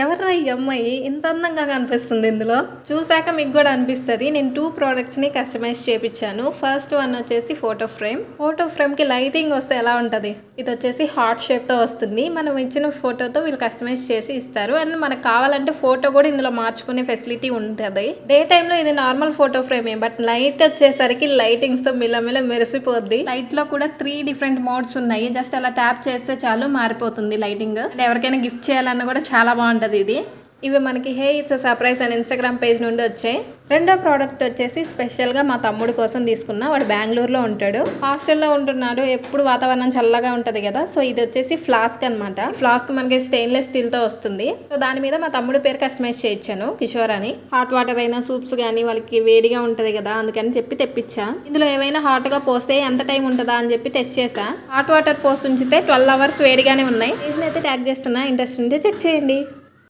ఎవర్రా ఈ అమ్మాయి ఇంత అందంగా కనిపిస్తుంది ఇందులో? చూసాక మీకు కూడా అనిపిస్తుంది. నేను 2 ప్రోడక్ట్స్ని కస్టమైజ్ చేయించాను. ఫస్ట్ వన్ వచ్చేసి ఫోటో ఫ్రేమ్కి లైటింగ్ వస్తే ఎలా ఉంటుంది, ఇది వచ్చేసి హార్ట్ షేప్తో వస్తుంది. మనం ఇచ్చిన ఫోటోతో వీళ్ళు కస్టమైజ్ చేసి ఇస్తారు. అండ్ మనకు కావాలంటే ఫోటో కూడా ఇందులో మార్చుకునే ఫెసిలిటీ ఉంటుంది. డే టైంలో ఇది నార్మల్ ఫోటో ఫ్రేమే, బట్ నైట్ వచ్చేసరికి లైటింగ్స్తో మిలమిల మెరిసిపోద్ది. లైట్లో కూడా 3 డిఫరెంట్ మోడ్స్ ఉన్నాయి. జస్ట్ అలా ట్యాప్ చేస్తే చాలు మారిపోతుంది లైటింగ్. అండ్ ఎవరికైనా గిఫ్ట్ చేయాలన్నా కూడా చాలా బాగుంటుంది ఇది. ఇవి మనకి హే ఇట్స్ సర్ప్రైజ్ అని ఇన్స్టాగ్రామ్ పేజ్ నుండి వచ్చాయి. రెండో ప్రోడక్ట్ వచ్చేసి స్పెషల్గా మా తమ్ముడు కోసం తీసుకున్నా. వాడు బెంగళూరులో ఉంటాడు, హాస్టల్లో ఉంటున్నాడు. ఎప్పుడు వాతావరణం చల్లగా ఉంటుంది కదా. సో ఇది వచ్చేసి ఫ్లాస్క్ అనమాట. ఫ్లాస్క్ మనకి స్టెయిన్లెస్ స్టీల్తో వస్తుంది. సో దాని మీద మా తమ్ముడు పేరు కస్టమైజ్ చేయించాను, కిషోర్ అని. హాట్ వాటర్ అయినా సూప్స్ కానీ వాళ్ళకి వేడిగా ఉంటుంది కదా, అందుకని చెప్పి తెప్పించా. ఇందులో ఏమైనా హాట్గా పోస్తే ఎంత టైం ఉంటుందా అని చెప్పి టెస్ట్ చేసా. హాట్ వాటర్ పోసి ఉంచితే 12 hours వేడిగానే ఉన్నాయి. అయితే ట్యాగ్ చేస్తున్నా, ఇంట్రెస్ట్ ఉంటే చెక్ చేయండి.